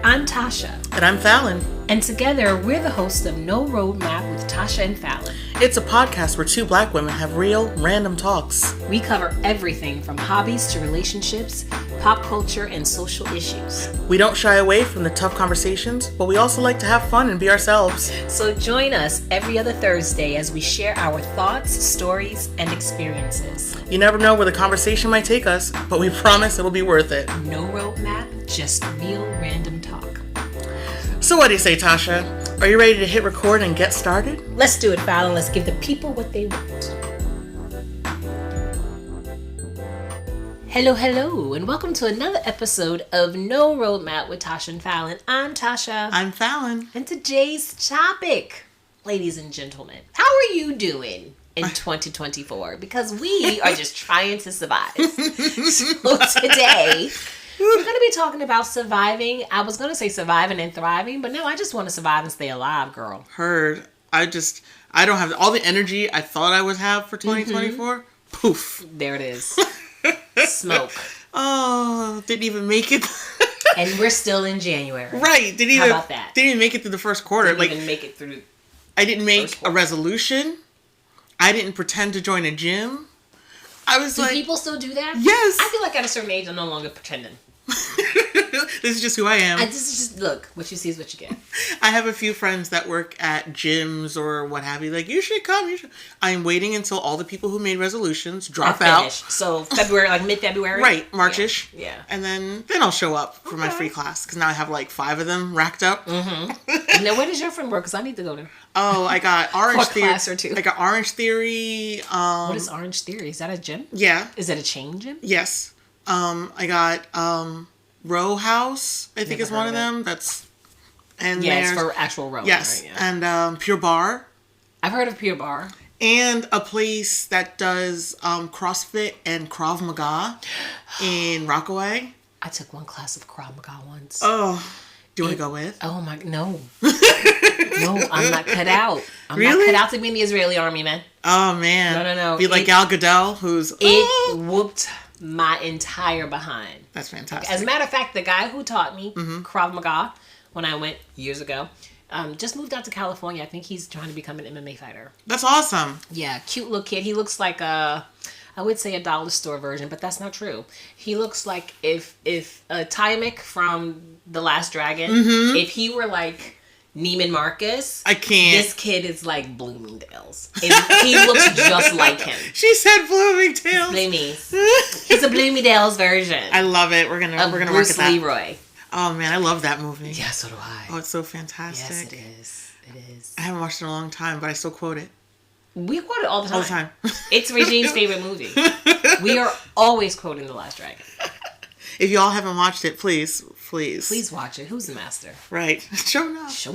I'm Tasha. And I'm Fallon. And together, we're the hosts of No Roadmap with Tasha and Fallon. It's a podcast where two black women have real, random talks. We cover everything from hobbies to relationships, pop culture, and social issues. We don't shy away from the tough conversations, but we also like to have fun and be ourselves. So join us every other Thursday as we share our thoughts, stories, and experiences. You never know where the conversation might take us, but we promise it'll be worth it. No roadmap, just real random talk. So what do you say, Tasha? Are you ready to hit record and get started? Let's do it, Fallon. Let's give the people what they want. Hello, and welcome to another episode of No Roadmap with Tasha and Fallon. I'm Tasha. I'm Fallon. And today's topic, ladies and gentlemen, how are you doing in 2024? Because we are just trying to survive. So today, we're going to be talking about surviving. I was going to say surviving and thriving, but no, I just want to survive and stay alive, girl. Heard. I don't have all the energy I thought I would have for 2024. Mm-hmm. Poof. There it is. Smoke. Oh, didn't even make it. And we're still in January. Right. How about that? Didn't even make it through the first quarter. Didn't even make it through. I didn't make a resolution. I didn't pretend to join a gym. I was Do people still do that? Yes. I feel like at a certain age, I'm no longer pretending. This is just who I am. This is just, look, what you see is what you get. I have a few friends that work at gyms or what have you. Like, you should come. I'm waiting until all the people who made resolutions drop out. So February, like mid-February? Right, March-ish. Yeah. And then I'll show up for my free class. Because now I have like 5 of them racked up. Mm-hmm. Now, where does your friend work? Because I need to go there. Oh, I got Orange Theory. Class or two. I got Orange Theory. What is Orange Theory? Is that a gym? Yeah. Is that a chain gym? Yes. I got Row House, I think is one of them. And it's for actual rowing. Yes. Right, yeah. And Pure Bar. I've heard of Pure Bar. And a place that does CrossFit and Krav Maga in Rockaway. I took one class of Krav Maga once. Oh, do you want to go with? Oh my, no. No, I'm not cut out. I'm not cut out to be in the Israeli army, man. Oh, man. No. Be like Gal Gadot, who's... It whooped my entire behind. That's fantastic. As a matter of fact, the guy who taught me Krav Maga when I went years ago, just moved out to California. I think he's trying to become an MMA fighter. That's awesome. Yeah, cute little kid. He looks like I would say a dollar store version, but that's not true. He looks like if Tiamat from The Last Dragon, if he were like Neiman Marcus. I can't. This kid is like Bloomingdale's. He looks just like him. She said Bloomingdale's. Bloomies. He's a Bloomingdale's version. I love it. We're gonna Bruce work at that. Leroy. Oh man, I love that movie. Yeah, so do I. Oh, it's so fantastic. Yes, it is. It is. I haven't watched it in a long time, but I still quote it. We quote it all the time. All the time. It's Regine's favorite movie. We are always quoting The Last Dragon. If y'all haven't watched it, please. Please watch it. Who's the master? Right. Show enough.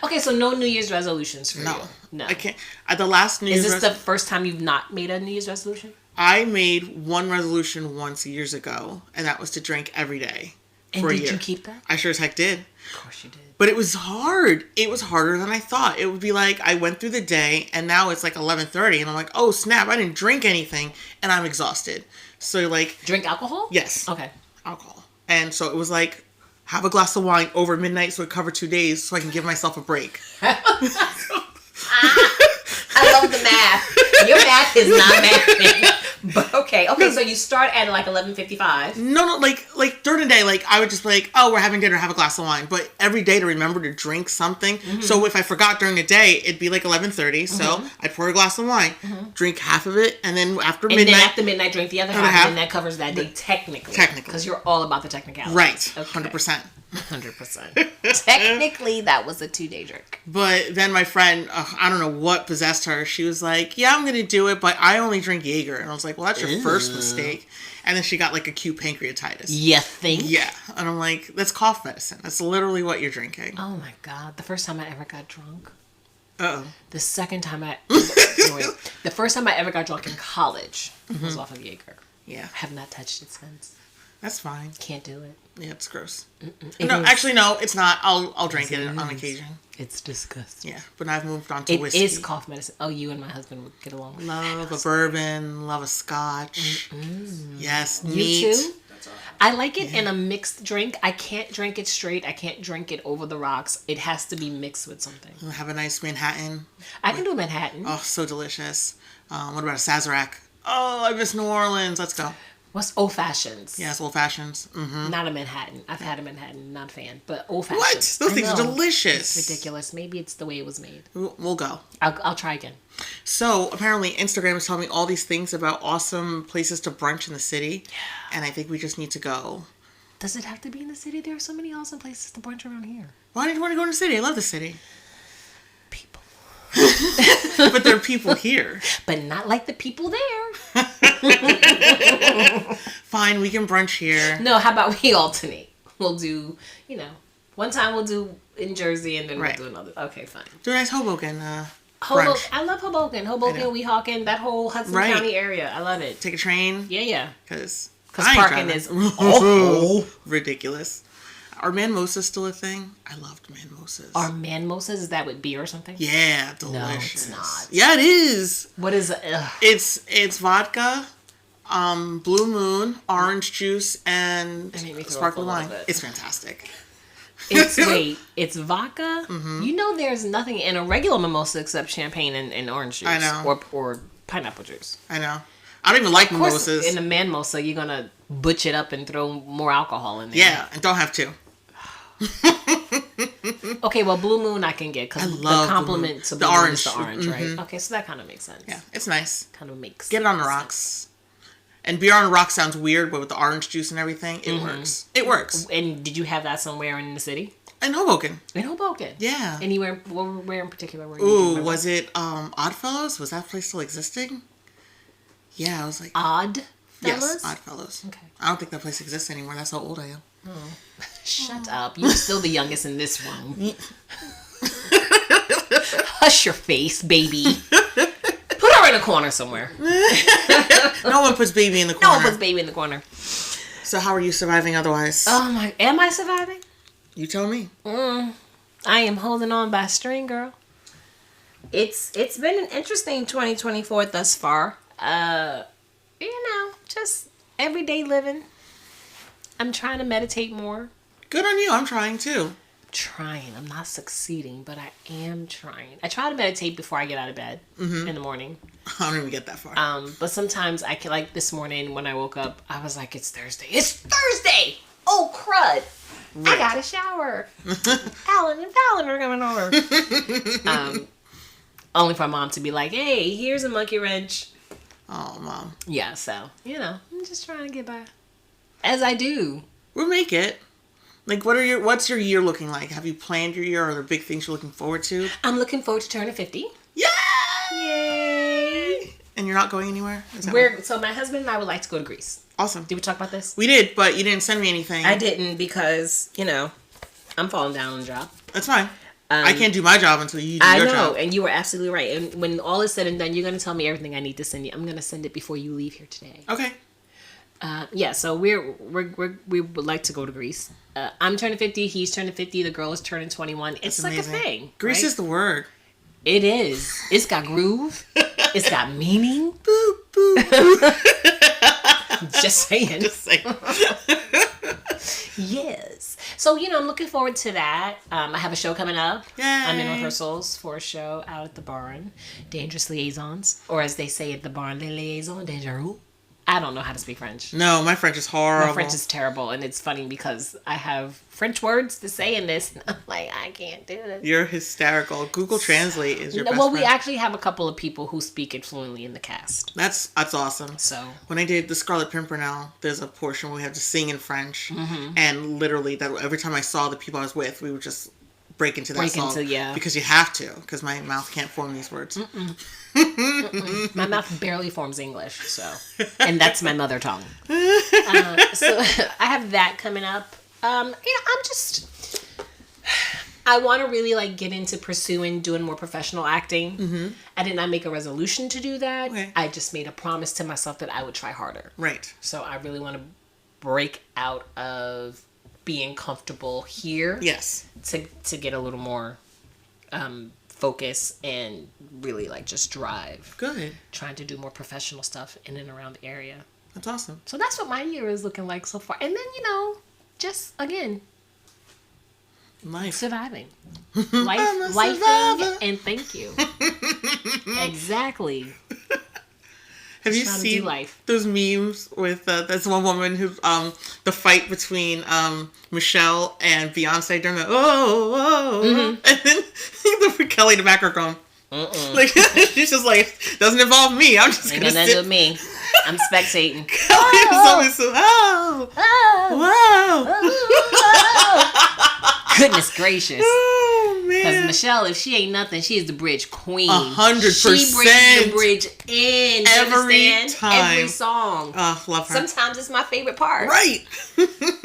Okay, so no New Year's resolutions for you. No. I can't. The last New Year's... Is this the first time you've not made a New Year's resolution? I made one resolution once years ago, and that was to drink every day for a year. And did you keep that? I sure as heck did. Of course you did. But it was hard. It was harder than I thought. It would be like I went through the day, and now it's like 11:30, and I'm like, oh, snap, I didn't drink anything, and I'm exhausted. So, like... Drink alcohol? Yes. Okay. Alcohol. And so it was like, have a glass of wine over midnight so it covered 2 days so I can give myself a break. I love the math. Your math is not mathing. But okay, so you start at like 11:55. No, like during the day, like I would just be like, oh, we're having dinner, have a glass of wine. But every day to remember to drink something. Mm-hmm. So if I forgot during the day, it'd be like 11:30. So I'd pour a glass of wine, drink half of it, and then after midnight, drink the other half, and then that covers that day technically. Because you're all about the technicalities. Right, 100%. 100%. Technically, that was a 2-day drink. But then my friend, I don't know what possessed her. She was like, yeah, I'm going to do it, but I only drink Jaeger. And I was like, well, that's your first mistake. And then she got like acute pancreatitis. You think? Yeah. And I'm like, that's cough medicine. That's literally what you're drinking. Oh my God. The first time I ever got drunk. Uh-oh. The first time I ever got drunk in college was off of Jaeger. Yeah. I have not touched it since. That's fine. Can't do it. Yeah, it's gross. Actually, no, it's not. I'll drink it on occasion. It's disgusting. Yeah, but I've moved on to whiskey. It is cough medicine. Oh, you and my husband would get along. Love a bourbon. Love a scotch. Mm-mm. Yes, you neat. too? I like it in a mixed drink. I can't drink it straight. I can't drink it over the rocks. It has to be mixed with something. Have a nice Manhattan. I can do Manhattan. Oh, so delicious. What about a Sazerac? Oh, I miss New Orleans. Let's go. What's old fashions? Yes, old fashions. Mm-hmm. Not a Manhattan. I've had a Manhattan. Not a fan. But old fashions. What? Those things are delicious. It's ridiculous. Maybe it's the way it was made. We'll go. I'll try again. So apparently Instagram is telling me all these things about awesome places to brunch in the city. Yeah. And I think we just need to go. Does it have to be in the city? There are so many awesome places to brunch around here. Why did you want to go in the city? I love the city. People. But there are people here. But not like the people there. Fine, we can brunch here. No, how about we alternate? We'll do, one time we'll do in Jersey and then we'll do another. Okay, fine. Do a nice Hoboken brunch. I love Hoboken. Hoboken, Weehawken, that whole Hudson County area. I love it. Take a train. Yeah. Because parking is ridiculous. Are mimosas still a thing? I loved mimosas. Are mimosas? Is that with beer or something? Yeah, delicious. No, it's not. Yeah, it is. What is it? It's vodka, Blue Moon, orange juice, and sparkling wine. It's fantastic. It's vodka? Mm-hmm. There's nothing in a regular mimosa except champagne and orange juice. I know. Or pineapple juice. I know. I don't even like mimosas. In a mimosa, you're going to butch it up and throw more alcohol in there. Yeah, and don't have to. Okay, well, Blue Moon I can get because the compliment to Blue Moon is the orange, right? Okay, so that kind of makes sense. Yeah, it's nice. Kind of makes Get it on the rocks. And beer on the rocks sounds weird, but with the orange juice and everything, it works. It works. And did you have that somewhere in the city? In Hoboken. In Hoboken? Yeah. Anywhere? Where in particular were you? Ooh, was it Oddfellows? Was that place still existing? Yeah, I was like... Oddfellows? Yes, Oddfellows. Okay. I don't think that place exists anymore. That's how old I am. Oh. Shut up. You're still the youngest in this room. Hush your face, baby. Put her in a corner somewhere. No one puts baby in the corner. No one puts baby in the corner. So how are you surviving otherwise? Am I surviving? You tell me. I am holding on by a string, girl. It's been an interesting 2024 thus far. Just everyday living. I'm trying to meditate more. Good on you. I'm trying too. I'm not succeeding, but I am trying. I try to meditate before I get out of bed in the morning. I don't even get that far. But sometimes I can, like this morning when I woke up, I was like, it's Thursday. It's Thursday! Oh, crud. Right. I got a shower. Alan and Fallon are coming over. Only for Mom to be like, hey, here's a monkey wrench. Oh, Mom. Yeah, so, I'm just trying to get by. As I do. We'll make it. Like, what's your year looking like? Have you planned your year? Are there big things you're looking forward to? I'm looking forward to turning 50. Yay! Yay! And you're not going anywhere? So my husband and I would like to go to Greece. Awesome. Did we talk about this? We did, but you didn't send me anything. I didn't because, I'm falling down on the job. That's fine. I can't do my job until you do your job. I know, and you were absolutely right. And when all is said and done, you're going to tell me everything I need to send you. I'm going to send it before you leave here today. Okay. So we would like to go to Greece. I'm turning 50. He's turning 50. The girl is turning 21. It's like amazing. A thing. Greece is the word. It is. It's got groove. It's got meaning. Boop, boop, boop. Just saying. Yes. So, I'm looking forward to that. I have a show coming up. Yay. I'm in rehearsals for a show out at the barn. Dangerous Liaisons. Or as they say at the barn, les liaisons dangereux. I don't know how to speak French. No, my French is horrible. My French is terrible, and it's funny because I have French words to say in this, and I'm like, I can't do this. You're hysterical. Google Translate is your best friend. We actually have a couple of people who speak it fluently in the cast. That's awesome. So when I did the Scarlet Pimpernel, there's a portion where we have to sing in French, and literally that every time I saw the people I was with, we would just break into that song. Because you have to, because my mouth can't form these words. My mouth barely forms English, and that's my mother tongue. So I have that coming up. I want to really get into pursuing doing more professional acting. I did not make a resolution to do that. Okay. I just made a promise to myself that I would try harder. Right. So I really want to break out of being comfortable here. Yes. To get a little more focus and really just drive. Good. Trying to do more professional stuff in and around the area. That's awesome. So that's what my year is looking like so far. And then, you know, just, again, Life. surviving. Lifing and thank you. Exactly. Have you trying to seen do life. those memes with there's one woman who the fight between Michelle and Beyonce during the and then the Kelly in the background going like she's just like doesn't involve me. I'm just Ain't gonna got sit. nothing with me. I'm spectating. Kelly is always so Goodness gracious. Oh Because man. Michelle, if she ain't nothing, she is the bridge queen. 100%. She brings the bridge in. Every Every time. Every song. Love her. Sometimes it's my favorite part. Right.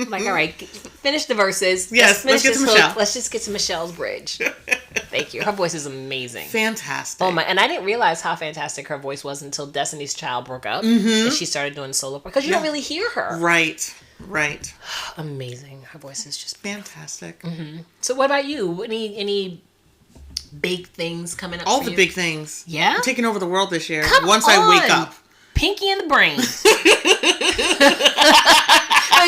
Like, all right, finish the verses. Yes, let's get this to hook. Michelle. Let's just get to Michelle's bridge. Thank you. Her voice is amazing. Fantastic. Oh my! And I didn't realize how fantastic her voice was until Destiny's Child broke up and she started doing solo because you don't really hear her. Right. Amazing. Her voice is just Fantastic. So what about you? Any big things coming up? All for the you? big things. Yeah? I'm taking over the world this year. Come Once I wake on. up. Pinky in the brain. Like,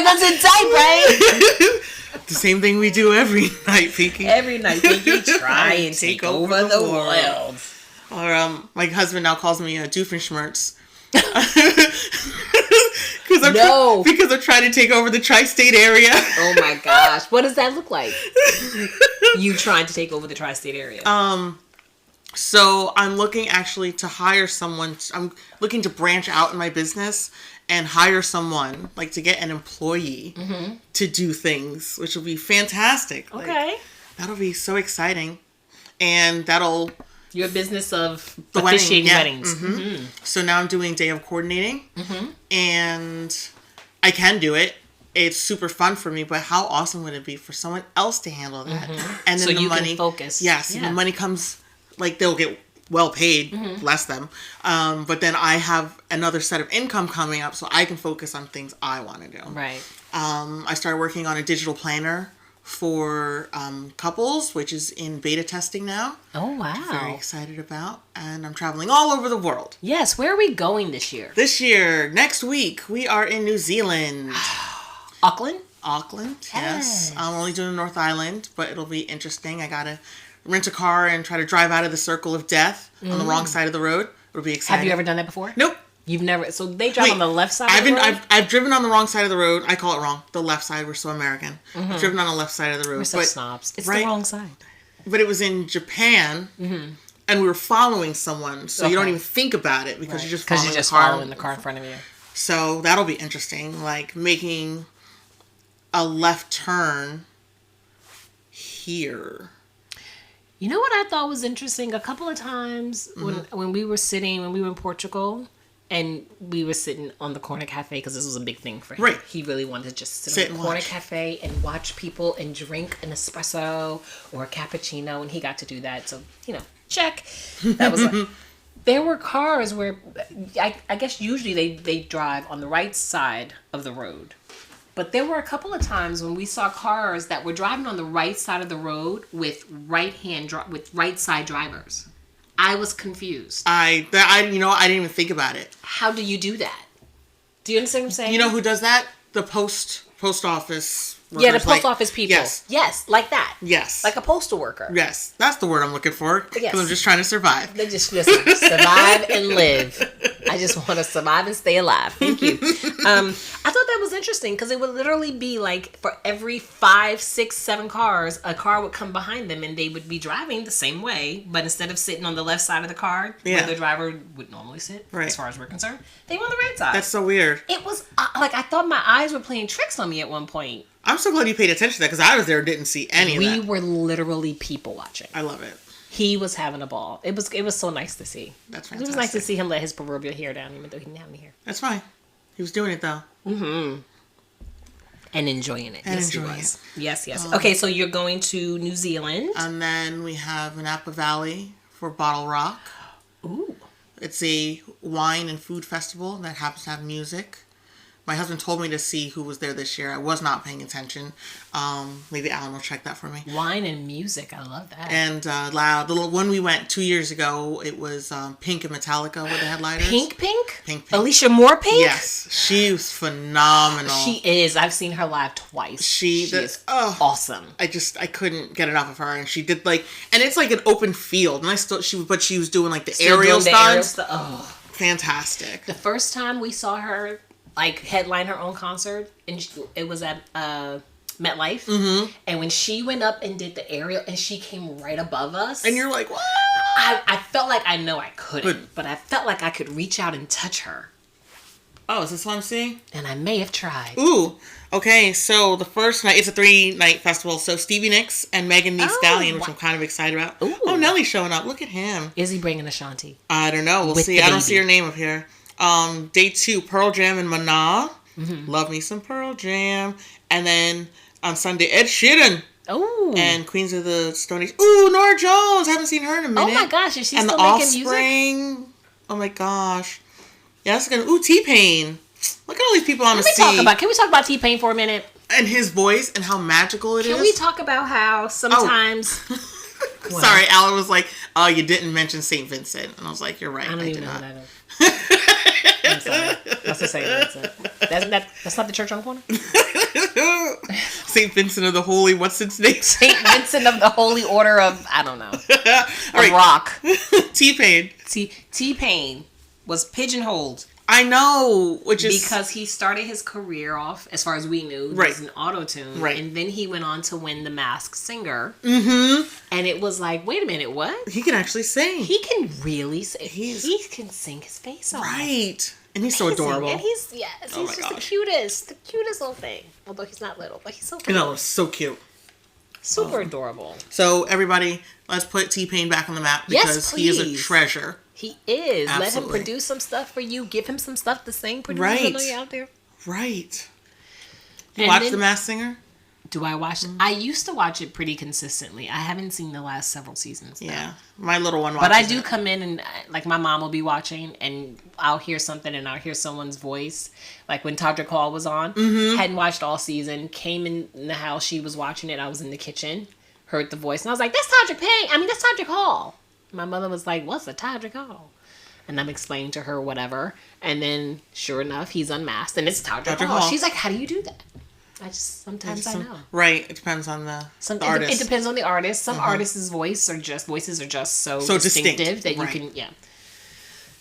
that's it tight, right? The same thing we do every night, Pinky. Every night, Pinky try and take over the world. Or my husband now calls me Doofenshmirtz. Because I'm trying to take over the tri-state area. Oh my gosh. What does that look like? You trying to take over the tri-state area? So I'm looking actually to hire someone. I'm looking to branch out in my business and hire someone, like to get an employee to do things, which will be fantastic. Okay. Like, that'll be so exciting. And that'll... Your business of the officiating wedding, weddings. So now I'm doing day of coordinating. And I can do it. It's super fun for me, but how awesome would it be for someone else to handle that? And then So the you money, can focus. Yes, Yeah. the money comes, like they'll get well paid, bless them. But then I have another set of income coming up, so I can focus on things I want to do. Right. I started working on a digital planner for couples, which is in beta testing now. Oh, wow. Very excited about, and I'm traveling all over the world. Yes. Where are we going this year? This year, next week, we are in New Zealand. Auckland? Auckland, yes. I'm only doing North Island, but it'll be interesting. I gotta rent a car and try to drive out of the circle of death on the wrong side of the road. It'll be exciting. Have you ever done that before? Nope. You've never. So they drive on the left side. I've of the road? I've driven on the wrong side of the road. I call it wrong. The left side. We're so American. I've driven on the left side of the road. We're so snobs. It's the wrong side. But it was in Japan, and we were following someone, so you don't even think about it because you're just following the car in front of you. So that'll be interesting, like making a left turn here. You know what I thought was interesting? A couple of times when we were in Portugal, and we were sitting on the corner cafe because this was a big thing for him. Right. He really wanted to just sit on the corner cafe and watch people and drink an espresso or a cappuccino, and he got to do that. So, check. That was like... There were cars where, I guess usually they drive on the right side of the road. But there were a couple of times when we saw cars that were driving on the right side of the road with right side drivers. I was confused. I didn't even think about it. How do you do that? Do you understand what I'm saying? You know who does that? The post office workers. Yeah, the post office people. Yes, like that. Yes. Like a postal worker. Yes, that's the word I'm looking for. Because Yes. I'm just trying to survive. They just listen, survive and live. I just want to survive and stay alive. Thank you. I thought that was interesting because it would literally be like for every 5, 6, 7 cars, a car would come behind them and they would be driving the same way, but instead of sitting on the left side of the car where the driver would normally sit, as far as we're concerned, they were on the right side. That's so weird. It was like I thought my eyes were playing tricks on me at one point. I'm so glad you paid attention to that because I was there and didn't see any of that. We were literally people watching. I love it. He was having a ball. It was so nice to see. That's fantastic. It was nice to see him let his proverbial hair down, even though he didn't have any hair. That's fine. He was doing it though. Mm-hmm. And enjoying it. And yes, enjoying he was. Yes. Okay, so you're going to New Zealand. And then we have Napa Valley for Bottle Rock. Ooh. It's a wine and food festival that happens to have music. My husband told me to see who was there this year. I was not paying attention. Maybe Alan will check that for me. Wine and music. I love that. And loud. The one we went 2 years ago, it was Pink and Metallica were the headliners. Pink? Pink. Alicia Moore Pink? Yes. She was phenomenal. She is. I've seen her live twice. She is awesome. I couldn't get enough of her. And she did and it's like an open field. And she was doing like the aerial stunts. Oh. Fantastic. The first time we saw her like headline her own concert, and it was at MetLife. Mm-hmm. And when she went up and did the aerial, and she came right above us, and you're like, what? I felt like I know I couldn't, but I felt like I could reach out and touch her. Oh, is this what I'm seeing? And I may have tried. Ooh. Okay, so the first night, it's a 3-night festival. So Stevie Nicks and Megan Thee Stallion, which I'm kind of excited about. Ooh. Oh, Nellie's showing up. Look at him. Is he bringing Ashanti? I don't know. We'll see. I don't see her name up here. Day 2, Pearl Jam and Mana. Mm-hmm. Love me some Pearl Jam. And then on Sunday, Ed Sheeran. Oh. And Queens of the Stone Age. Ooh, Norah Jones. Haven't seen her in a minute. Oh my gosh, is she and still the making Offspring. music? Oh my gosh. Yeah, that's gonna. Ooh, T-Pain. Look at all these people I'm gonna see. Can we talk about T-Pain for a minute? And his voice and how magical it is. Can we talk about how sometimes... Oh. Sorry, Alan was like, oh, you didn't mention St. Vincent. And I was like, you're right. I don't even know that is. I'm sorry. That's the St. Vincent. That's not the church on the corner? St. Vincent of the Holy, what's its name? St. Vincent of the Holy Order of, I don't know. Right. Rock. T-Pain. T-Pain was pigeonholed. I know, which is... Because he started his career off, as far as we knew, as an auto-tune. Right. And then he went on to win The Masked Singer. Mm-hmm. And it was like, wait a minute, what? He can actually sing. He can really sing. He can sing his face off. Right. And he's so adorable. And he's just the cutest little thing. Although he's not little, but he's so cute. No, so cute. Super adorable. So, everybody, let's put T-Pain back on the map because he is a treasure. He is. Absolutely. Let him produce some stuff for you. Give him some stuff to sing. Produce it out there. Right. You watch The Masked Singer? Do I watch it? I used to watch it pretty consistently. I haven't seen the last several seasons. Yeah. My little one watches But I do come in and, like, my mom will be watching and I'll hear something and I'll hear someone's voice. Like when Todrick Hall was on. Mm-hmm. Hadn't watched all season. Came in the house. She was watching it. I was in the kitchen. Heard the voice. And I was like, that's Todrick Hall. My mother was like, what's a Todrick Hall? And I'm explaining to her whatever. And then, sure enough, he's unmasked. And it's Todrick Hall. She's like, how do you do that? Sometimes I know. Right. It depends on the artist. It depends on the artist. Some artists' voices are just so distinctive that you can, yeah.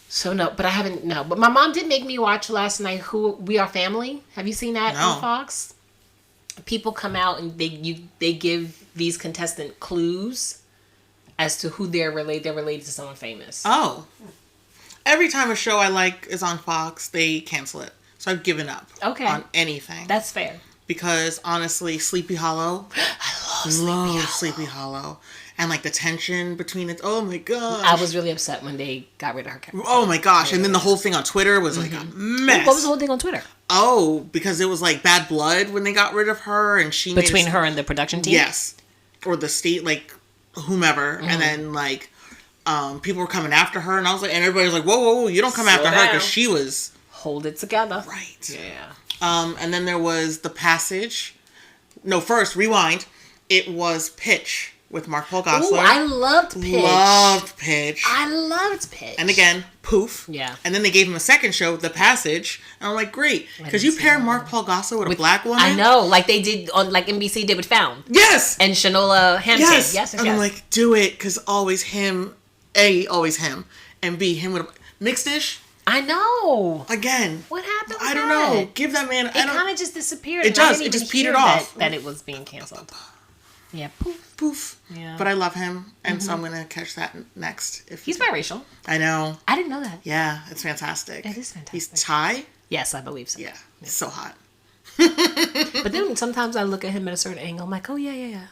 So, no, but I haven't, no. But my mom did make me watch last night We Are Family. Have you seen that on Fox? People come out and they give these contestant clues as to who they're related to someone famous. Oh. Every time a show I like is on Fox, they cancel it. So I've given up on anything. That's fair. Because honestly, Sleepy Hollow. I love Sleepy Hollow. And like the tension between it. Oh my gosh. I was really upset when they got rid of her character. Oh my gosh. And then the whole thing on Twitter was like a mess. What was the whole thing on Twitter? Oh, because it was like bad blood when they got rid of her and she Between her and the production team? Yes. Or the state, like whomever. And then like people were coming after her and I was like, and everybody was like, whoa, you don't come after her because she was... Hold it together. Right. Yeah. And then there was The Passage. No, first, rewind. It was Pitch with Mark Paul Gosselaar. Ooh, I loved Pitch. I loved Pitch. And again, Poof. Yeah. And then they gave him a second show, The Passage. And I'm like, great. Because you pair Mark Paul Gosselaar with a black woman. I know. Like they did on, like NBC did with Found. Yes. And Shanola Hampton. Yes. And I'm like, do it. Because always him. A, always him. And B, him with a mixed dish. I know. Again. What happened? I don't know. Give that man. It kind of just disappeared. It does. It just petered off. That it was being canceled. Yeah. Poof. Yeah. But I love him, and so I'm gonna catch that next. He's biracial. I know. I didn't know that. Yeah, it's fantastic. It is fantastic. He's Thai. Yes, I believe so. Yeah. He's so hot. But then sometimes I look at him at a certain angle. I'm like, oh yeah.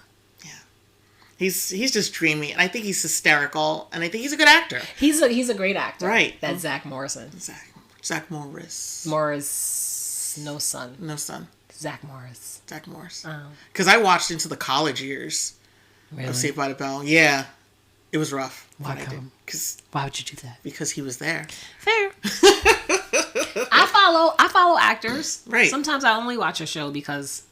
He's just dreamy, and I think he's hysterical, and I think he's a good actor. He's a great actor, right? That's Zach Morrison. Zach Morris. No son. Zach Morris. Because I watched into the college years of Saved by the Bell. Yeah, it was rough. Why would you do that? Because he was there. Fair. I follow actors. Right. Sometimes I only watch a show because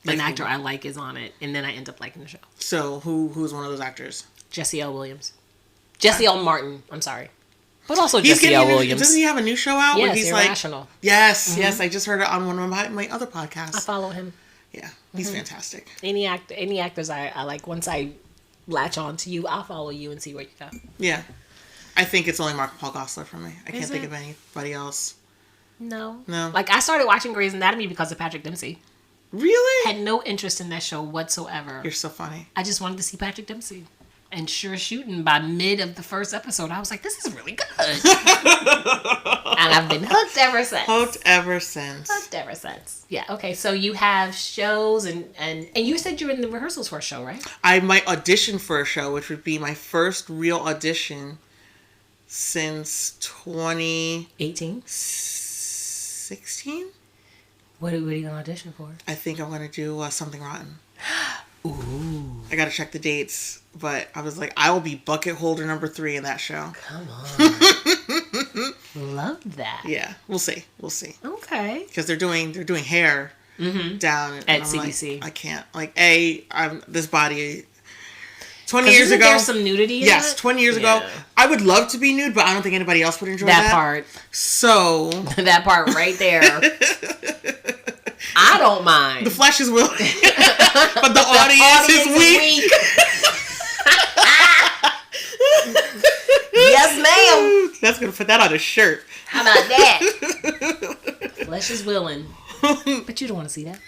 an Like actor I like is on it, and then I end up liking the show. So who's one of those actors? Jesse L. Williams. Jesse L. Martin. I'm sorry. But also Jesse L. Williams. Doesn't he have a new show out? Yes, where he's Irrational. Like, yes. I just heard it on one of my other podcasts. I follow him. Yeah, he's fantastic. Any actors I like, once I latch on to you, I'll follow you and see where you go. Yeah. I think it's only Mark Paul Gosselaar for me. I can't think it? of anybody else. No. No. Like, I started watching Grey's Anatomy because of Patrick Dempsey. Really? Had no interest in that show whatsoever. You're so funny. I just wanted to see Patrick Dempsey. And sure shooting, by mid of the first episode, I was like, this is really good. And I've been hooked ever since. Hooked ever since. Yeah, okay. So you have shows and you said you were in the rehearsals for a show, right? I might audition for a show, which would be my first real audition since 18? 16? What are you going to audition for? I think I'm going to do Something Rotten. Ooh. I got to check the dates, but I was like, I will be bucket holder number 3 in that show. Come on. Love that. Yeah, we'll see. Okay. Because they're doing hair down At I'm CBC. Like, I can't. Like, I'm this body. 20 years isn't ago, there some nudity in yes, that? 20 years ago, I would love to be nude, but I don't think anybody else would enjoy that part. So that part right there. I don't mind. The flesh is willing, but the audience is weak. Yes, ma'am. That's gonna put that on a shirt. How about that? Flesh is willing, but you don't want to see that.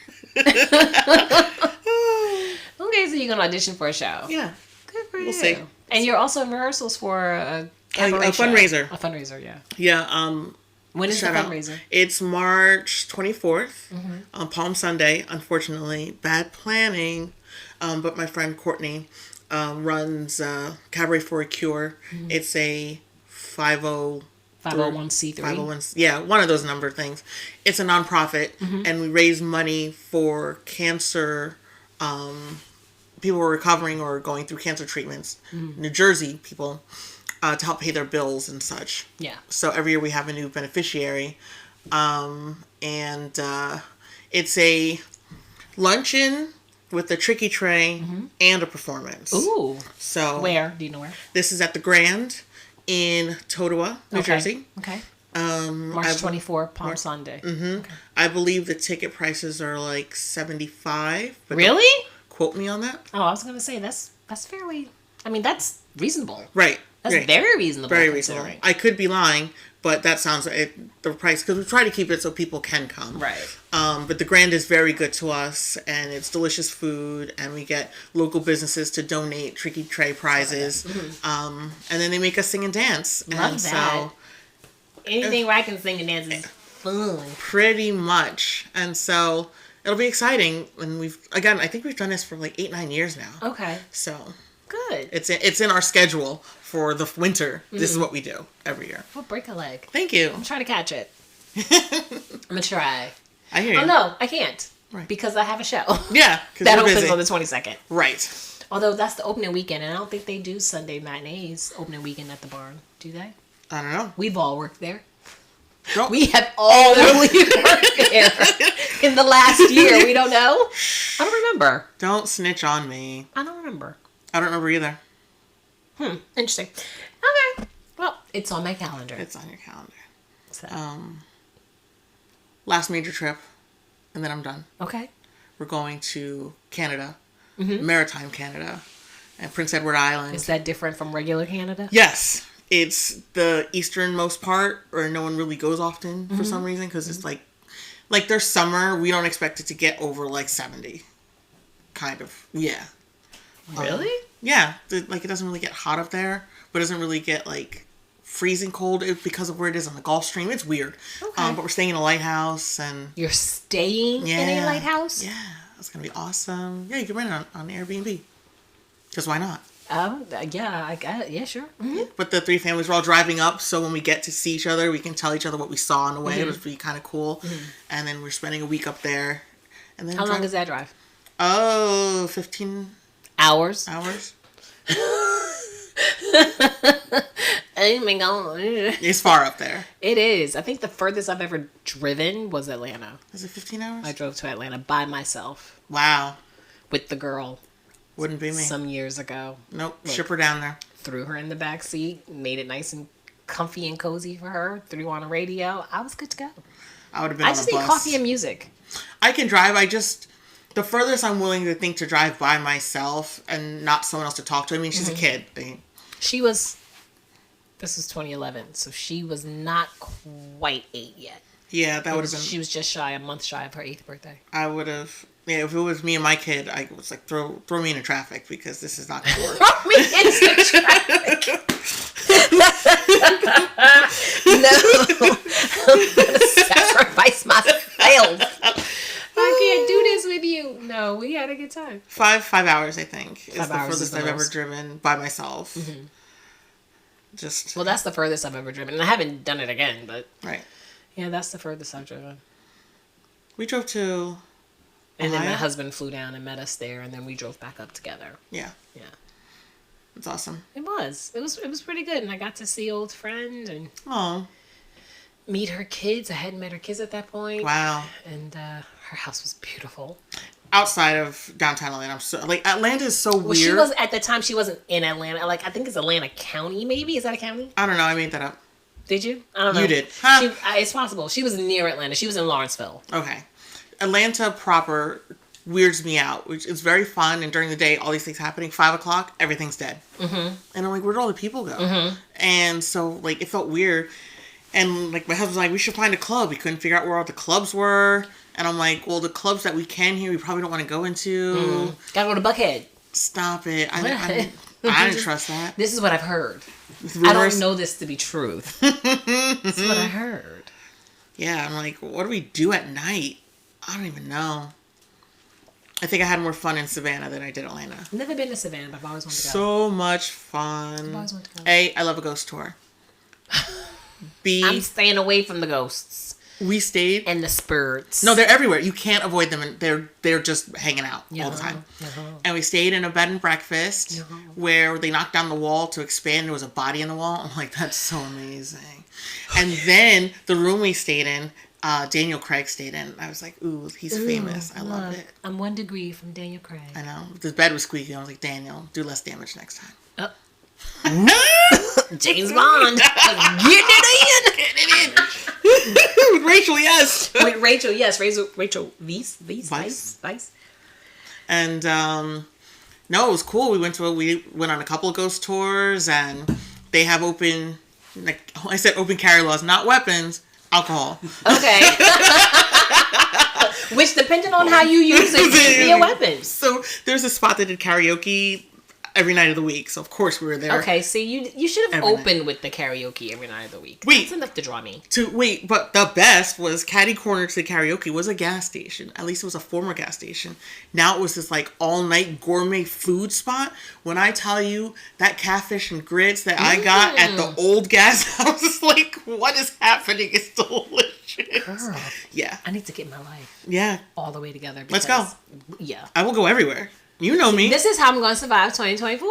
Okay, so you're gonna audition for a show. Yeah, good for you. We'll see. And you're also in rehearsals for a fundraiser. A fundraiser, yeah. Yeah. When is the fundraiser? It's March 24th on Palm Sunday. Unfortunately, bad planning. But my friend Courtney runs Cabaret for a Cure. It's a 501c3. 501, yeah, one of those number things. It's a nonprofit, and we raise money for cancer. People who are recovering or going through cancer treatments. New Jersey people. To help pay their bills and such. Yeah. So every year we have a new beneficiary. And it's a luncheon with a tricky tray and a performance. Ooh. So where? Do you know where? This is at the Grand in Totowa, New Jersey. Okay. March 24th, Palm Sunday. Okay. I believe the ticket prices are like $75. But really? don't quote me on that. Oh, I was gonna say that's fairly. I mean, that's reasonable. Right. That's very reasonable. Very reasonable. I could be lying, but that sounds the price, because we try to keep it so people can come. Right. But the Grand is very good to us, and it's delicious food, and we get local businesses to donate Tricky Tray prizes, and then they make us sing and dance. Love and that. So, anything where I can sing and dance is fun. Pretty much. And so it'll be exciting. And I think we've done this for like 8-9 years now. Okay. So good. It's in our schedule for the winter. This is what we do every year. We'll break a leg. Thank you. I'm trying to catch it. I'm gonna try. I hear you. Oh no, I can't. Right. Because I have a show. Yeah. That opens on the 22nd. Right. Although that's the opening weekend, and I don't think they do Sunday matinees opening weekend at the barn. Do they? I don't know. We've all worked there. Don't. We have all literally worked there in the last year. We don't know. I don't remember. Don't snitch on me. I don't remember. I don't remember either. Interesting. Okay. Well, it's on my calendar. It's on your calendar. So. Last major trip, and then I'm done. Okay. We're going to Canada, Maritime Canada, and Prince Edward Island. Is that different from regular Canada? Yes. It's the easternmost part, where no one really goes often for some reason, because it's like their summer, we don't expect it to get over like 70. Kind of. Yeah. Really? Yeah. It doesn't really get hot up there, but it doesn't really get like freezing cold because of where it is on the Gulf Stream. It's weird. Okay. But we're staying in a lighthouse, and You're staying in a lighthouse? Yeah. It's going to be awesome. Yeah, you can rent it on Airbnb. Because why not? Yeah, sure. Mm-hmm. But the 3 families were all driving up, so when we get to see each other, we can tell each other what we saw on the way. It would be kind of cool. And then we're spending a week up there. And then How long is that drive? 15 Hours. hours. Oh my god. It's far up there. It is. I think the furthest I've ever driven was Atlanta. Is it 15 hours? I drove to Atlanta by myself. Wow. With the girl. Wouldn't be me. Some years ago. Nope. Ship her down there. Threw her in the back seat, made it nice and comfy and cozy for her, threw on a radio. I was good to go. I would have been on a bus. I just need coffee and music. I can drive. The furthest I'm willing to think to drive by myself and not someone else to talk to. I mean, she's a kid. This was 2011, so she was not quite 8 yet. Yeah, that would have been. She was just a month shy of her 8th birthday. I would have. Yeah, if it was me and my kid, I was like, throw me into traffic because this is not going to work. Throw me into traffic. No. I'm going to sacrifice myself. I can't do this with you. No, we had a good time. 5 hours, I think, is the furthest I've ever most. driven by myself. Mm-hmm. Well, that's the furthest I've ever driven. And I haven't done it again, but... Right. Yeah, that's the furthest I've driven. We drove to... And then my husband flew down and met us there, and then we drove back up together. Yeah. Yeah. It's awesome. It was. It was pretty good, and I got to see old friend and meet her kids. I hadn't met her kids at that point. Wow. And her house was beautiful. Outside of downtown Atlanta, Atlanta is so weird. She was at the time. She wasn't in Atlanta. I think it's Atlanta County. Maybe is that a county? I don't know. I made that up. Did you? I don't know. You did. Huh? It's possible. She was near Atlanta. She was in Lawrenceville. Okay. Atlanta proper weirds me out, which is very fun. And during the day, all these things happening. 5 o'clock, everything's dead. Mm-hmm. And I'm like, where did all the people go? Mm-hmm. And so, it felt weird. And, my husband's like, we should find a club. We couldn't figure out where all the clubs were. And I'm like, well, the clubs that we can here, we probably don't want to go into. Gotta go to Buckhead. Stop it. I didn't trust that. This is what I've heard. I don't know this to be truth. This is what I heard. Yeah, I'm like, what do we do at night? I don't even know. I think I had more fun in Savannah than I did Atlanta. I've never been to Savannah, but I've always wanted to go. So much fun. I've always wanted to go. A, I love a ghost tour. B, I'm staying away from the ghosts. We stayed. And the spirits. No, they're everywhere. You can't avoid them. And they're just hanging out all the time. And we stayed in a bed and breakfast where they knocked down the wall to expand. There was a body in the wall. I'm like, that's so amazing. And then the room we stayed in, Daniel Craig stayed in. I was like, ooh, he's famous. I love it. I'm 1 degree from Daniel Craig. I know. The bed was squeaky. I was like, Daniel, do less damage next time. James Bond. Getting it in. With Rachel, yes. With Rachel, yes. Rachel Weisz. And no, it was cool. We went on a couple of ghost tours, and they have open, I said open carry laws, not weapons, alcohol. Okay. Which, depending on how you use it, could be a weapon. So there's a spot that did karaoke every night of the week, so of course we were there. Okay, see, you should have opened with the karaoke every night of the week. Wait, that's enough to draw me. But the best was catty corner to the karaoke was a gas station. At least it was a former gas station. Now it was this all night gourmet food spot. When I tell you that catfish and grits that I got at the old gas house, what is happening? It's delicious. Girl, yeah, I need to get my life. Yeah, all the way together. Let's go. Yeah, I will go everywhere. You know me. This is how I'm going to survive 2024.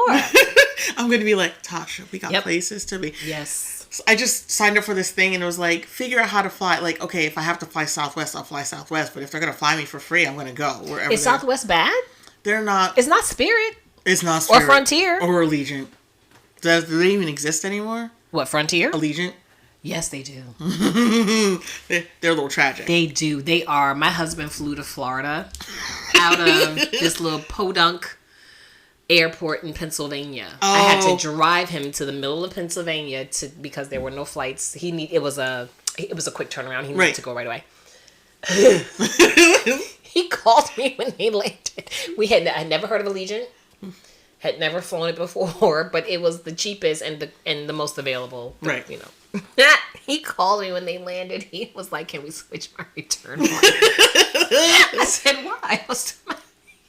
I'm going to be like, Tasha, we got places to be. Yes. So I just signed up for this thing, and it was figure out how to fly. Okay, if I have to fly Southwest, I'll fly Southwest. But if they're going to fly me for free, I'm going to go wherever. Is Southwest bad? They're not. It's not Spirit. It's not Spirit. Or Frontier. Or Allegiant. Do they even exist anymore? What, Frontier? Allegiant. Yes, they do. They're a little tragic. They do. They are. My husband flew to Florida out of this little podunk airport in Pennsylvania. Oh. I had to drive him to the middle of Pennsylvania because there were no flights. It was a quick turnaround. He needed to go right away. He called me when he landed. I had never heard of Allegiant. Had never flown it before, but it was the cheapest and the most available. Right. He called me when they landed. He was like, "Can we switch my return flight?" I said, "Why?"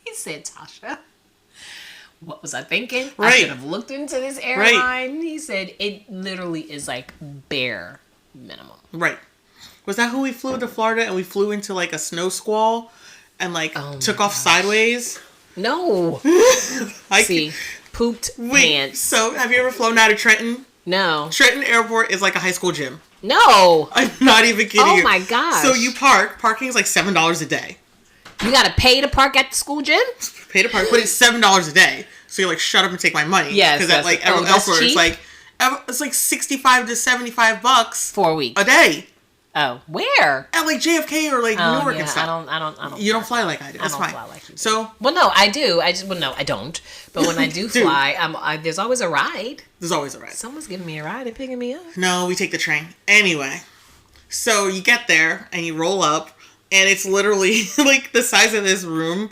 He said, "Tasha, what was I thinking? Right. I should have looked into this airline." Right. He said, "It literally is bare minimum." Right. Was that who we flew to Florida and we flew into a snow squall and took off sideways? No. See, pooped pants. So have you ever flown out of Trenton? No. Trenton Airport is like a high school gym. No. I'm not even kidding you. Oh my gosh. So you parking is like $7 a day. You gotta pay to park at the school gym? Pay to park, but it's $7 a day. So you're like, shut up and take my money. Yes. Because like elsewhere, it's like 65 to $75 for a week. A day. Oh, where? At like JFK or like Newark and stuff. I don't. You don't fly like I do. That's fine. Fly like you do. So. Well, no, I do. No, I don't. But when I do fly, there's always a ride. There's always a ride. Someone's giving me a ride and picking me up. No, we take the train. Anyway, so you get there and you roll up, and it's literally like the size of this room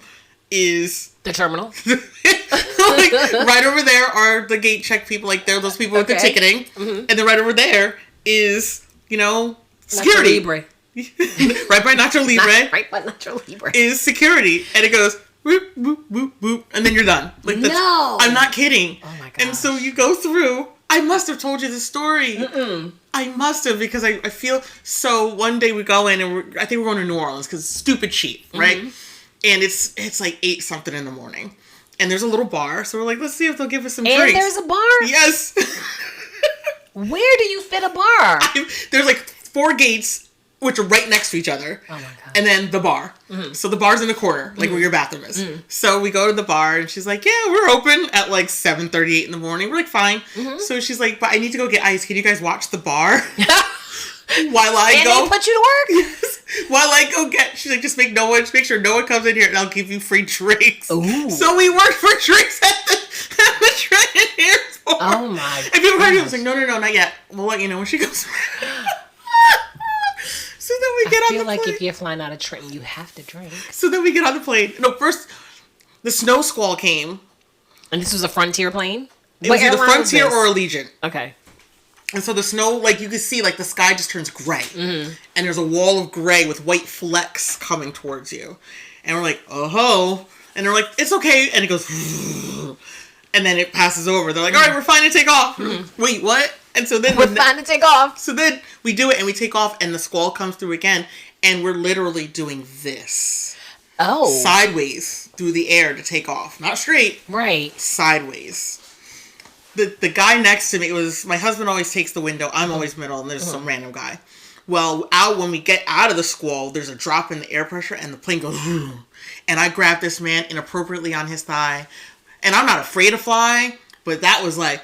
is the terminal. Like right over there are the gate check people. Like they're those people with the ticketing, and then right over there is security. Nacho Libre. Right by Nacho Libre. Right by Nacho Libre. Is security. And it goes, whoop, whoop, whoop, whoop. And then you're done. Like no. I'm not kidding. Oh my god. And so you go through. I must have told you this story. I must have, because I feel, so one day we go in and I think we're going to New Orleans because it's stupid cheap, right? And it's like 8 something in the morning. And there's a little bar. So we're like, let's see if they'll give us some drinks. And there's a bar? Yes. Where do you fit a bar? There's like 4 gates, which are right next to each other. Oh my god. And then the bar. So the bar's in the corner, like where your bathroom is. So we go to the bar, and she's like, yeah, we're open at like 7:38 in the morning. We're like, fine. So she's like, but I need to go get ice. Can you guys watch the bar? While I go. And they put you to work? Yes. While I go get, she's like, just make sure no one comes in here, and I'll give you free drinks. Ooh. So we work for drinks at the Trenton Airport. Oh my god. And people heard it, I was like, no, not yet. We'll let you know when she goes. So then we get on the plane. I feel like if you're flying out of Trenton, you have to drink. So then we get on the plane. No, first, the snow squall came. And this was a Frontier plane? It was either Frontier or Allegiant. Okay. And so the snow, like, you can see, like, the sky just turns gray. And there's a wall of gray with white flecks coming towards you. And we're like, oh-ho. And they're like, it's okay. And it goes, and then it passes over. They're like, all right, we're fine to take off. Wait, what? And so then we're fine to take off. So then we do it and we take off and the squall comes through again. And we're literally doing this. Oh. Sideways through the air to take off. Not straight. Right. Sideways. The guy next to me, my husband always takes the window. I'm always middle, and there's some random guy. Well, when we get out of the squall, there's a drop in the air pressure, and the plane goes, and I grab this man inappropriately on his thigh. And I'm not afraid to fly, but that was like,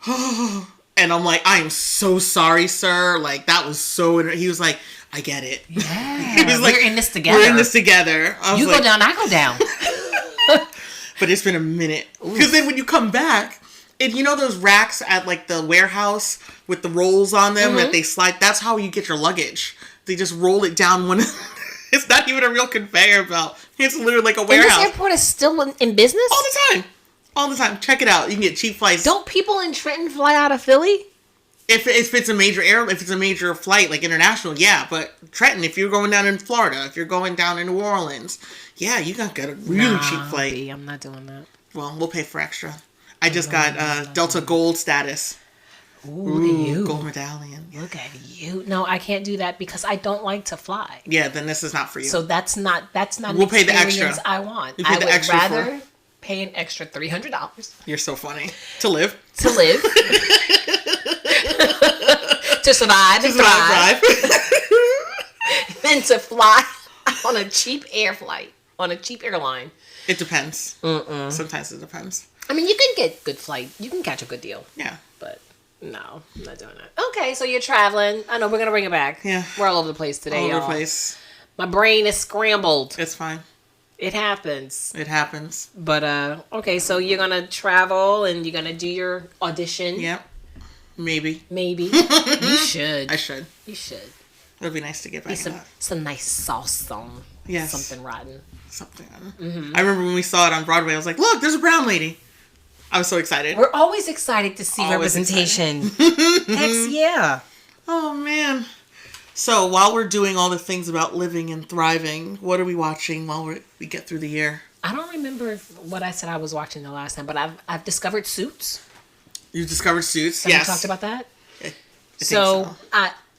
and I'm like, I am so sorry, sir. Like, that was so, he was like, I get it. Yeah. He was like, we're in this together. We're in this together. You go down, I go down. But it's been a minute. Because then when you come back, and you know those racks at like the warehouse with the rolls on them that they slide? That's how you get your luggage. They just roll it down one. It's not even a real conveyor belt. It's literally like a warehouse. And this airport is still in business? All the time. All the time. Check it out. You can get cheap flights. Don't people in Trenton fly out of Philly? If it's a major flight, like international, yeah. But Trenton, if you're going down in Florida, if you're going down in New Orleans, yeah, you got to get a really cheap flight. I'm not doing that. Well, we'll pay for extra. I just got Delta Gold status. Ooh, look at you. Gold medallion. Look at you. No, I can't do that because I don't like to fly. Yeah, then this is not for you. So that's not we'll pay the extra. I want. I would rather pay an extra $300. You're so funny. To live. To survive and thrive. Than to fly on a cheap airline. It depends. Sometimes it depends. I mean, you can get good flight. You can catch a good deal. Yeah. But no, I'm not doing that. Okay, so you're traveling. I know we're going to bring it back. Yeah. We're all over the place today, all over y'all. the place. My brain is scrambled. It's fine. It happens. It happens. But, okay, so you're going to travel and you're going to do your audition. Yep. Maybe. You should. I should. You should. It would be nice to get back to that. Some nice sauce song. Yes. Something rotten. I remember when we saw it on Broadway, I was like, look, there's a brown lady. I was so excited. We're always excited to see representation. Heck yeah. Oh, man. So, while we're doing all the things about living and thriving, what are we watching while we get through the year? I don't remember what I said I was watching the last time, but I've discovered Suits. You discovered Suits? Have we talked about that? I think so.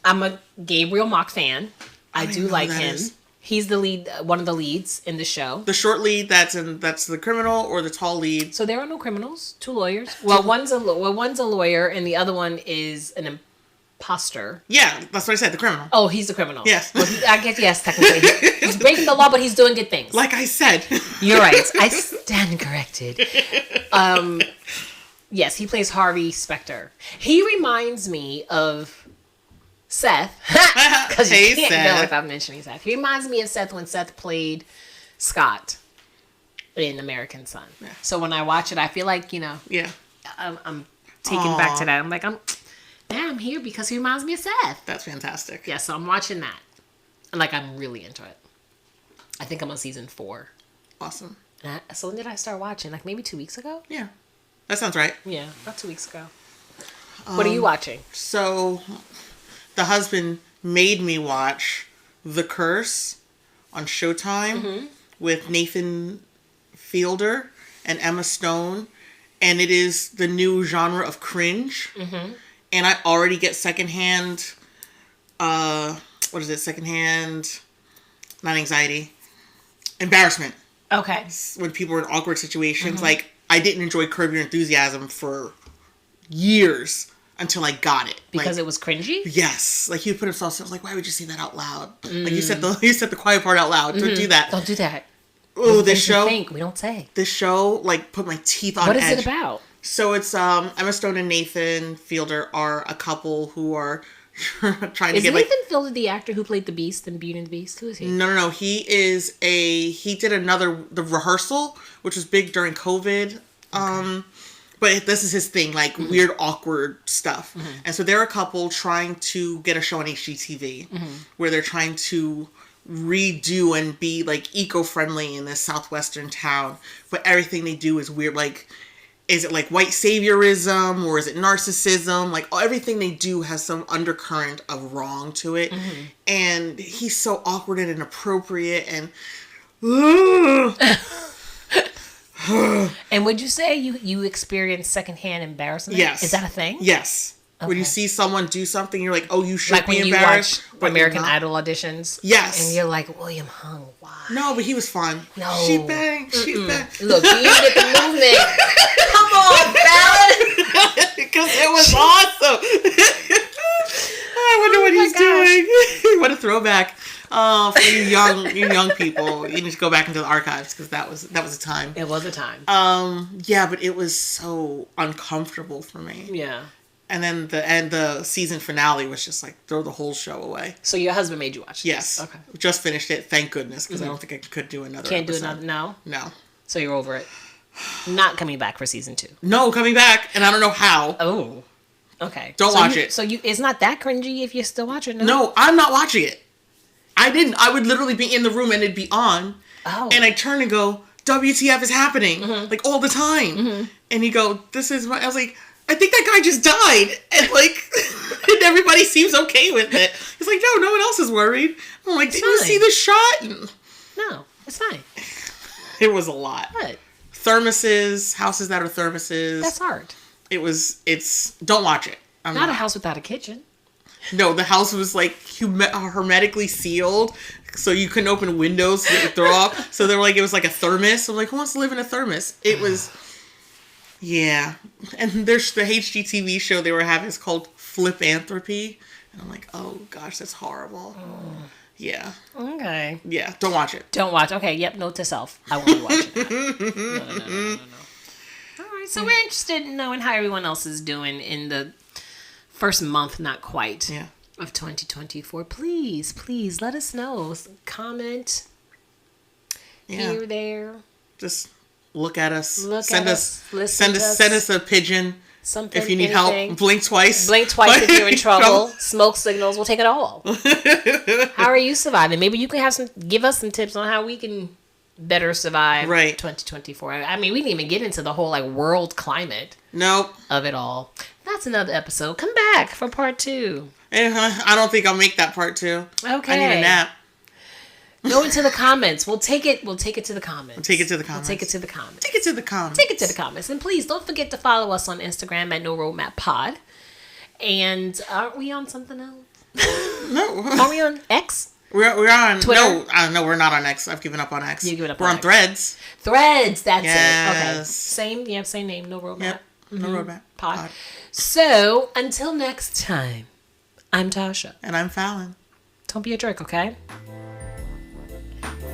I'm a Gabriel Mock fan. I do like him. He's the lead, one of the leads in the show. The short lead that's the criminal, or the tall lead. So there are no criminals. 2 lawyers. Well, one's a lawyer, and the other one is an imposter. Yeah, that's what I said. The criminal. Oh, he's the criminal. Yes. Well, I guess yes. Technically, he's breaking the law, but he's doing good things. Like I said. You're right. I stand corrected. Yes, he plays Harvey Specter. He reminds me of Seth, because you can't go without mentioning Seth. He reminds me of Seth when Seth played Scott in American Son. Yeah. So when I watch it, I feel like, yeah, I'm taken back to that. I'm like, I'm here because he reminds me of Seth. That's fantastic. Yeah, so I'm watching that. And like, I'm really into it. I think I'm on season 4. Awesome. So when did I start watching? Like maybe 2 weeks ago? Yeah, that sounds right. Yeah, about 2 weeks ago. What are you watching? So the husband made me watch The Curse on Showtime with Nathan Fielder and Emma Stone. And it is the new genre of cringe. Mm-hmm. And I already get secondhand, secondhand, not anxiety, embarrassment. Okay. When people are in awkward situations. Like, I didn't enjoy Curb Your Enthusiasm for years. Until I got it. Because it was cringy? Yes. Like, he put himself, I was like, why would you say that out loud? Like, you said the quiet part out loud. Don't do that. Don't do that. Oh, this show. We don't say. This show, like, put my teeth on edge. What is it about? So it's, Emma Stone and Nathan Fielder are a couple who are trying to get, Nathan Fielder the actor who played the Beast in Beauty and the Beast? Who is he? No. He did The Rehearsal, which was big during COVID. Okay. But this is his thing, like weird, awkward stuff. Mm-hmm. And so they're a couple trying to get a show on HGTV where they're trying to redo and be like eco-friendly in this southwestern town. But everything they do is weird. Like, is it like white saviorism or is it narcissism? Like, everything they do has some undercurrent of wrong to it. Mm-hmm. And he's so awkward and inappropriate and... And would you say you experience secondhand embarrassment? Yes. Is that a thing? Yes. Okay. When you see someone do something, you're like, oh, you should like be embarrassed. Like when you watch American Idol auditions? Yes. And you're like, William Hung, why? No, but he was fun. No. She banged. Look, you get the movement. Come on, Fallon. Because it was awesome. I wonder what he's doing. What a throwback. Oh, for you young people, you need to go back into the archives because that was a time. It was a time. Yeah, but it was so uncomfortable for me. Yeah. And then the season finale was just like throw the whole show away. So your husband made you watch Yes. this? Okay. Just finished it, thank goodness, because I don't think I could do another. Can't episode. do another. No. No. So you're over it. Not coming back for season 2. No, coming back, and I don't know how. Oh. Okay. Don't watch it. So it's not that cringy if you're still watching it. No, I'm not watching it. I didn't. I would literally be in the room and it'd be on. Oh. And I turn and go, WTF is happening. Like, all the time. And you go, this is what... I was like, I think that guy just died. And, like, and everybody seems okay with it. It's like, no one else is worried. I'm like, did you see the shot? No, it's fine. It was a lot. What? Thermoses, houses that are thermoses. That's hard. Don't watch it. Not a house without a kitchen. No, the house was like hermetically sealed, so you couldn't open windows to throw off. So they were like, it was like a thermos. I'm like, who wants to live in a thermos? It was, yeah. And there's the HGTV show they were having is called Flipanthropy, and I'm like, oh gosh, that's horrible. Yeah. Okay. Yeah, don't watch it. Don't watch. Okay. Yep. Note to self. I won't be watching that. No. All right. So we're interested in knowing how everyone else is doing in the first month, not quite, of 2024. Please let us know. Comment here, there. Just look at us. Send us a pigeon. Something, if you need anything. help, blink twice. Blink twice if you're in trouble. Smoke signals. We'll take it all. How are you surviving? Maybe you can give us some tips on how we can better survive 2024. I mean, we didn't even get into the whole like world climate. Nope. Of it all. That's another episode. Come back for part 2. I don't think I'll make that part 2. Okay. I need a nap. Go into the comments. We'll take it to the comments. Take it to the comments. Take it to the comments. And please don't forget to follow us on Instagram at No Roadmap Pod. And aren't we on something else? No. Are we on X? We're on Twitter? No, we're not on X. I've given up on X. You given up We're on X. Threads. Threads, that's Yes. it. Okay. Same name, no roadmap. Yep. No roadmap. Pod. So, until next time, I'm Tasha. And I'm Fallon. Don't be a jerk, okay?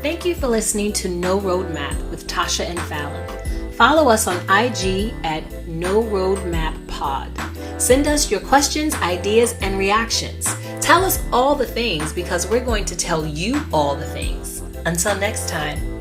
Thank you for listening to No Roadmap with Tasha and Fallon. Follow us on IG at No Roadmap Pod. Send us your questions, ideas, and reactions. Tell us all the things because we're going to tell you all the things. Until next time.